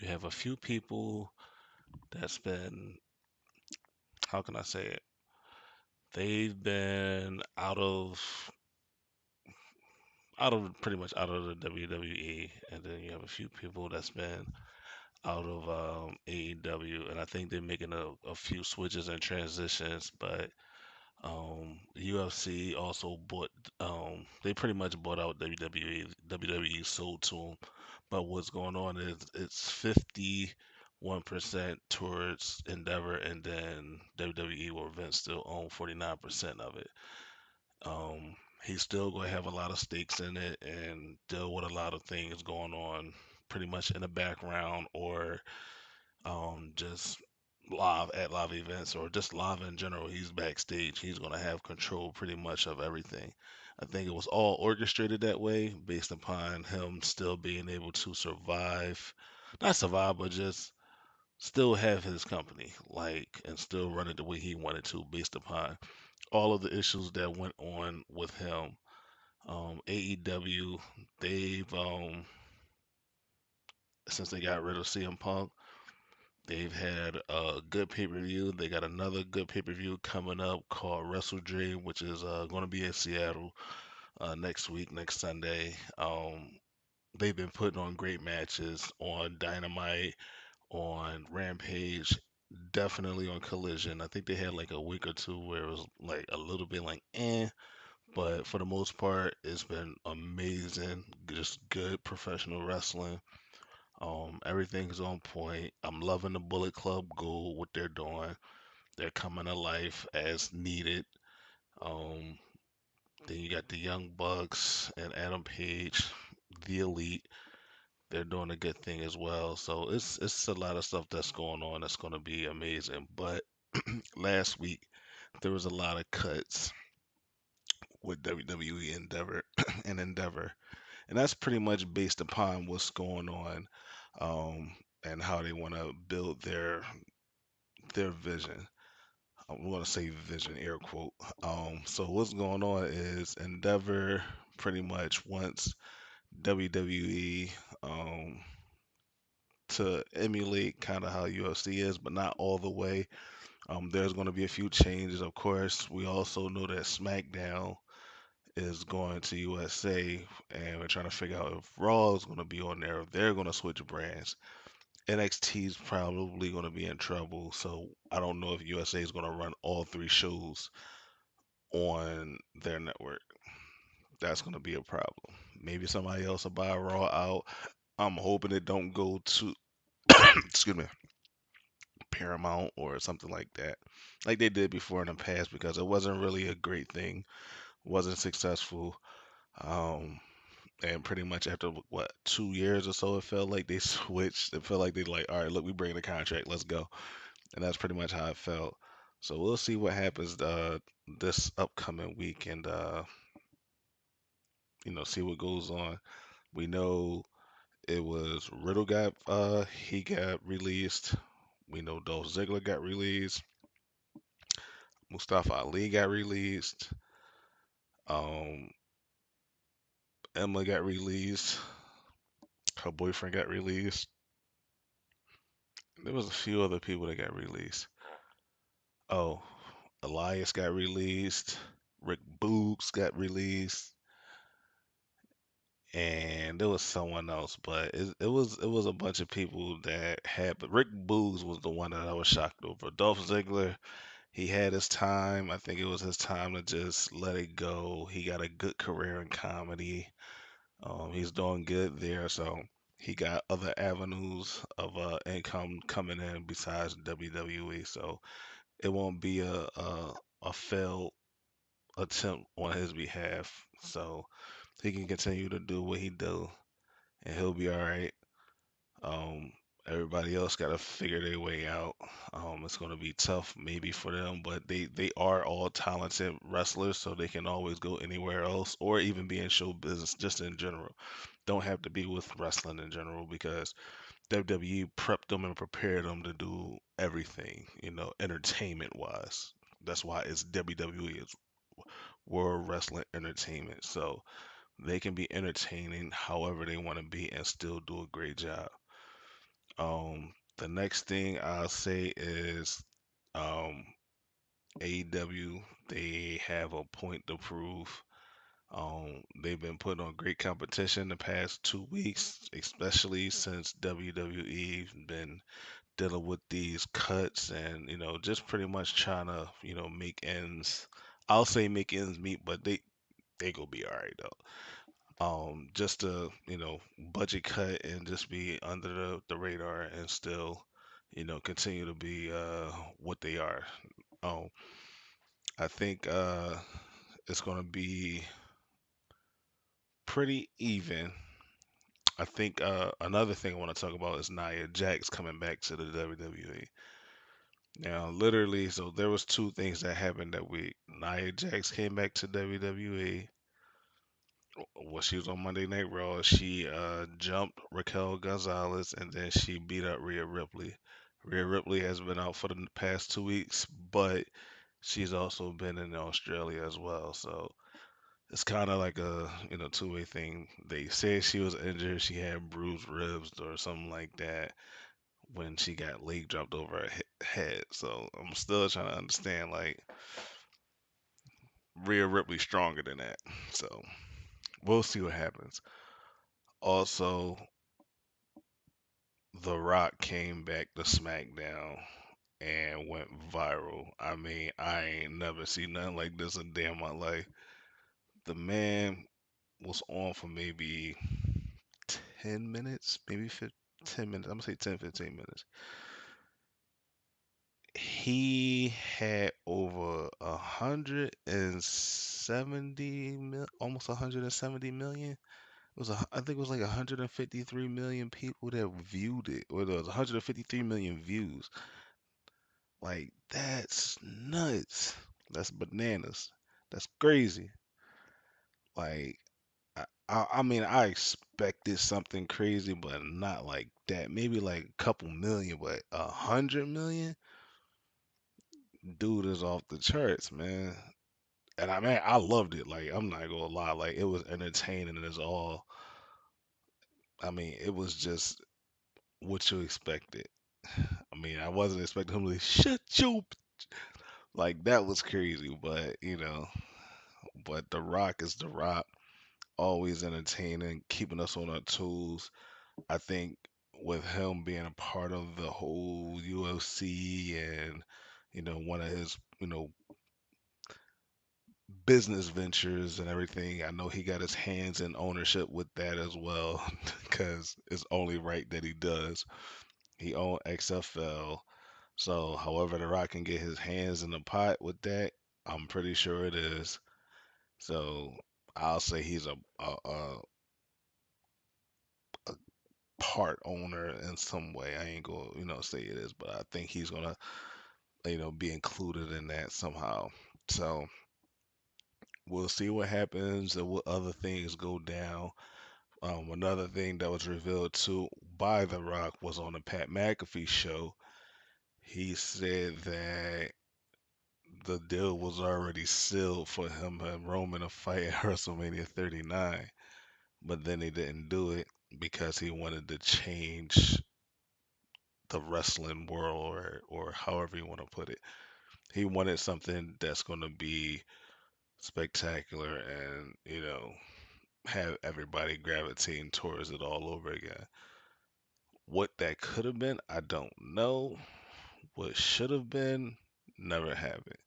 You have a few people that's been, how can I say it? They've been out of pretty much out of the WWE, and then you have a few people that's been out of AEW, and I think they're making a few switches and transitions. But UFC also bought, they pretty much bought out WWE. WWE sold to them. But what's going on is it's 51% towards Endeavor, and then WWE, where Vince still own 49% of it. He's still going to have a lot of stakes in it and deal with a lot of things going on pretty much in the background, or just live at live events, or just live in general. He's backstage. He's going to have control pretty much of everything. I think it was all orchestrated that way based upon him still being able to survive, not survive, but just still have his company, like, and still run it the way he wanted to based upon all of the issues that went on with him. AEW, they've since they got rid of CM Punk, they've had a good pay per view. They got another good pay per view coming up called Wrestle Dream, which is going to be in Seattle next week, next Sunday. They've been putting on great matches on Dynamite, on Rampage, definitely on Collision. I think they had like a week or two where it was like a little bit like but for the most part, it's been amazing. Just good professional wrestling. Everything's on point. I'm loving the Bullet Club Gold, what they're doing. They're coming to life as needed. Um, then you got the Young Bucks and Adam Page, the Elite. They're doing a good thing as well. So it's a lot of stuff that's going on that's going to be amazing. But last week there was a lot of cuts with WWE Endeavor and Endeavor, and that's pretty much based upon what's going on, and how they want to build their vision. I'm going to say vision, air quote. So what's going on is Endeavor pretty much wants WWE um, to emulate kind of how UFC is, but not all the way. There's going to be a few changes, of course. We also know that Smackdown is going to USA, and we're trying to figure out if Raw is going to be on there, if they're going to switch brands. NXT is probably going to be in trouble, so I don't know if USA is going to run all three shows on their network. That's going to be a problem. Maybe somebody else will buy Raw out. I'm hoping it don't go to excuse me, Paramount or something like that, like they did before in the past, because it wasn't really a great thing, wasn't successful. Um, and pretty much after what 2 years or so, it felt like they switched. It felt like they like, all right, look, we bring the contract, let's go, and that's pretty much how it felt. So we'll see what happens this upcoming week, and see what goes on. We know it was Riddle he got released. We know Dolph Ziggler got released. Mustafa Ali got released. Um, Emma got released. Her boyfriend got released. There was a few other people that got released. Oh, Elias got released. Rick Boogs got released, and there was someone else, but it was a bunch of people that had. But Rick Boogs was the one that I was shocked over. Dolph Ziggler, he had his time. I think it was his time to just let it go. He got a good career in comedy. He's doing good there, so he got other avenues of income coming in besides WWE. So it won't be a failed attempt on his behalf. So he can continue to do what he do, and he'll be all right. Um, Everybody else got to figure their way out. It's going to be tough maybe for them, but they are all talented wrestlers, so they can always go anywhere else, or even be in show business just in general. Don't have to be with wrestling in general, because WWE prepped them and prepared them to do everything, entertainment wise. That's why it's WWE, it's World Wrestling Entertainment. So they can be entertaining however they want to be and still do a great job. The next thing I'll say is um, AEW. They have a point to prove. They've been putting on great competition the past 2 weeks, especially since WWE been dealing with these cuts and just pretty much trying to make ends. I'll say make ends meet, but they gonna be all right though. Just to budget cut and just be under the radar and still continue to be what they are. Um, I think it's gonna be pretty even. I think another thing I want to talk about is Nia Jax coming back to the WWE. Now, literally, so there was two things that happened that week. Nia Jax came back to WWE. Well, she was on Monday Night Raw. She jumped Raquel Gonzalez and then she beat up Rhea Ripley. Rhea Ripley has been out for the past 2 weeks, but she's also been in Australia as well. So it's kind of like a two-way thing. They said she was injured. She had bruised ribs or something like that when she got leg dropped over her head. So I'm still trying to understand like Rhea Ripley stronger than that. So we'll see what happens. Also, The Rock came back to SmackDown and went viral. I mean, I ain't never seen nothing like this in damn my life. The man was on for maybe 10 minutes, maybe 10 minutes. I'm gonna say 10, 15 minutes. He had over 170 mil, almost 170 million. It was I think it was like 153 million people that viewed it, or there was 153 million views. Like that's nuts. That's bananas. That's crazy. Like I mean I expected something crazy, but not like that. Maybe like a couple million, but 100 million, dude is off the charts, man. And I mean I loved it. Like I'm not gonna lie, like it was entertaining and it's all. I mean it was just what you expected. I mean I wasn't expecting him to shut your like that was crazy, but but The Rock is The Rock, always entertaining, keeping us on our toes. I think with him being a part of the whole UFC and one of his business ventures and everything, I know he got his hands in ownership with that as well because it's only right that he does. He owned XFL, so however The Rock can get his hands in the pot with that, I'm pretty sure it is. So I'll say he's a part owner in some way. I ain't gonna, say it is, but I think he's gonna, be included in that somehow. So we'll see what happens and what other things go down. Another thing that was revealed too by The Rock was on the Pat McAfee show. He said that the deal was already sealed for him and Roman to fight at WrestleMania 39, but then he didn't do it because he wanted to change the wrestling world or however you want to put it. He wanted something that's going to be spectacular and, have everybody gravitating towards it all over again. What that could have been, I don't know. What should have been, never happened.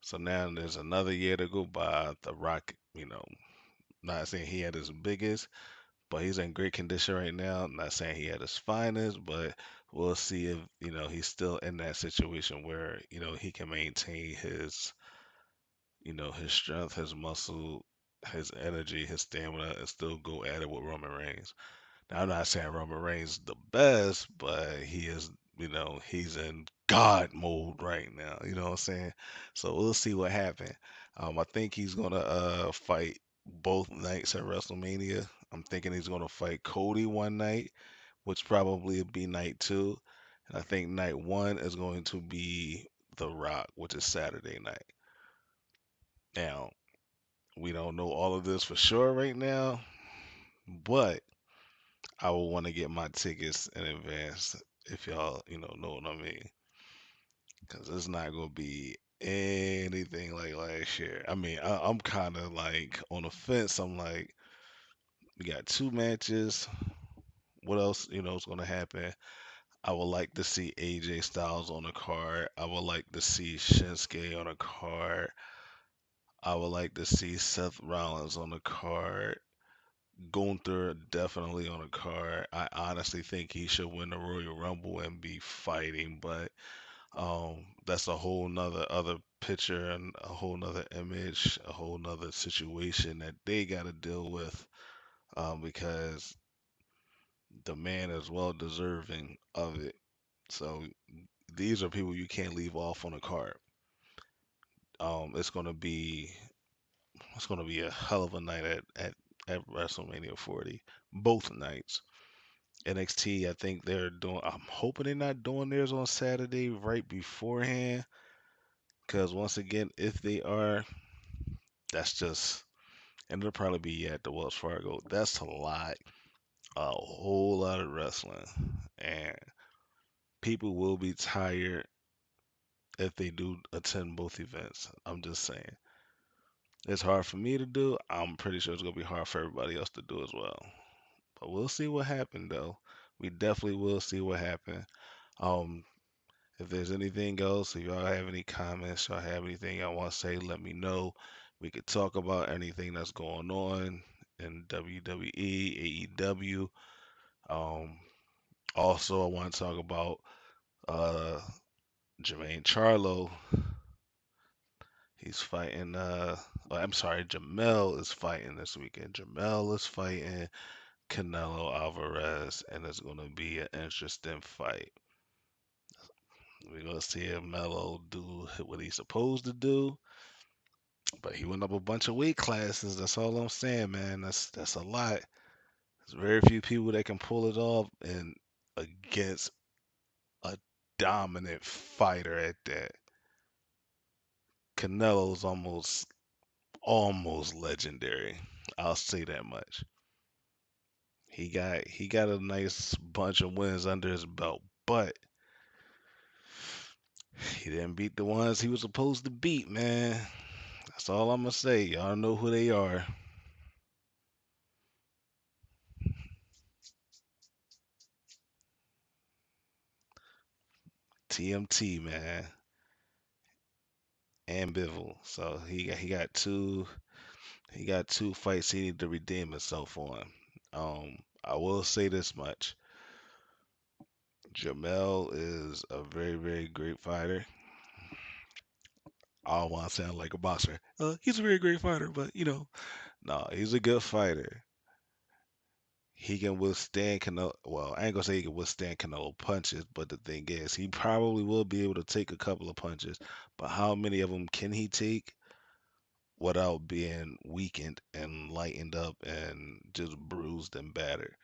So now there's another year to go by. The Rock, not saying he had his biggest, but he's in great condition right now. Not saying he had his finest, but we'll see if he's still in that situation where he can maintain his strength, his muscle, his energy, his stamina, and still go at it with Roman Reigns. Now I'm not saying Roman Reigns the best, but he is. He's in God mode right now. You know what I'm saying? So we'll see what happens. I think he's gonna fight both nights at WrestleMania. I'm thinking he's gonna fight Cody one night, which probably will be night two. And I think night one is going to be The Rock, which is Saturday night. Now, we don't know all of this for sure right now, but I will want to get my tickets in advance if y'all, know what I mean. Because it's not going to be anything like last year. I mean, I'm kind of like on the fence. I'm like, we got two matches. What else, is going to happen? I would like to see AJ Styles on the card. I would like to see Shinsuke on a card. I would like to see Seth Rollins on the card. Gunther definitely on a card. I honestly think he should win the Royal Rumble and be fighting, but that's a whole nother other picture and a whole nother image, a whole nother situation that they got to deal with, because the man is well deserving of it. So these are people you can't leave off on a card. It's gonna be a hell of a night at WrestleMania 40, both nights. NXT, I think they're doing. I'm hoping they're not doing theirs on Saturday right beforehand, because once again, if they are, that's just, and it'll probably be at the Wells Fargo. That's a whole lot of wrestling, and people will be tired if they do attend both events. I'm just saying. It's hard for me to do. I'm pretty sure it's gonna be hard for everybody else to do as well. But we'll see what happened though. We definitely will see what happened. Um, if there's anything else, if y'all have any comments, y'all have anything y'all want to say, let me know. We could talk about anything that's going on in WWE, AEW. Um, Also, I want to talk about uh Jermaine Charlo. He's fighting. I'm sorry, Jamel is fighting this weekend. Jamel is fighting Canelo Alvarez, and it's gonna be an interesting fight. We're gonna see if Melo do what he's supposed to do, but he went up a bunch of weight classes. That's all I'm saying, man. That's a lot. There's very few people that can pull it off, and against a dominant fighter at that. Canelo's almost legendary. I'll say that much. He got a nice bunch of wins under his belt, but he didn't beat the ones he was supposed to beat, man. That's all I'm gonna say. Y'all know who they are. TMT, man, and Bivol. So he got two fights he needed to redeem himself on. I will say this much: Jamel is a very very great fighter. I don't want to sound like a boxer. He's a very great fighter, but no, he's a good fighter. He can withstand Canelo. Well, I ain't gonna say he can withstand Canelo punches, but the thing is, he probably will be able to take a couple of punches. But how many of them can he take without being weakened and lightened up and just bruised and battered?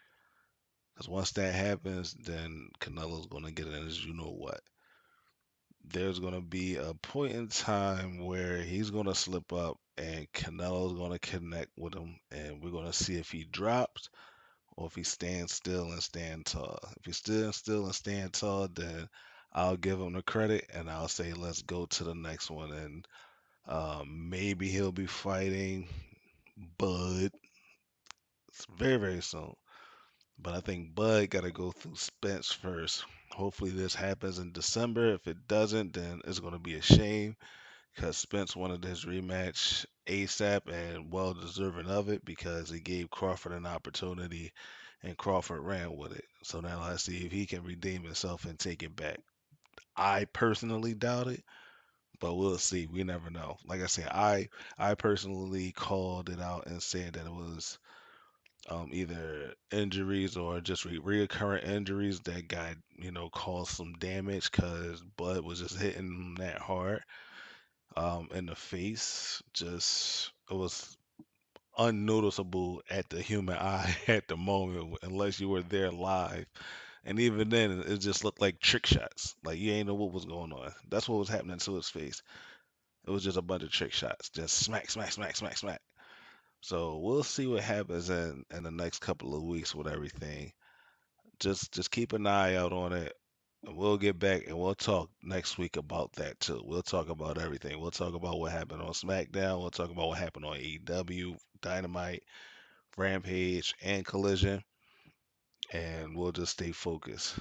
Because once that happens, then Canelo's gonna get in his you know what. There's gonna be a point in time where he's gonna slip up and Canelo's gonna connect with him, and we're gonna see if he drops or if he stands still and stand tall. If he stands still and stand tall, then I'll give him the credit and I'll say let's go to the next one. And maybe he'll be fighting Bud very very soon. But I think Bud got to go through Spence first. Hopefully this happens in December. If it doesn't, then it's going to be a shame because Spence wanted his rematch ASAP and well deserving of it because he gave Crawford an opportunity and Crawford ran with it. So now let's see if he can redeem himself and take it back. I personally doubt it, but we'll see. We never know. Like I said, I personally called it out and said that it was either injuries or just reoccurring injuries that got caused some damage because Bud was just hitting him that hard in the face. Just it was unnoticeable at the human eye at the moment unless you were there live. And even then, it just looked like trick shots. Like you ain't know what was going on. That's what was happening to his face. It was just a bunch of trick shots, just smack, smack, smack, smack, smack. So we'll see what happens in the next couple of weeks with everything. just keep an eye out on it. And we'll get back and we'll talk next week about that too. We'll talk about everything. We'll talk about what happened on SmackDown. We'll talk about what happened on AEW, Dynamite, Rampage, and Collision. And we'll just stay focused.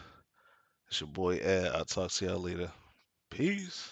It's your boy Ed. I'll talk to y'all later. Peace.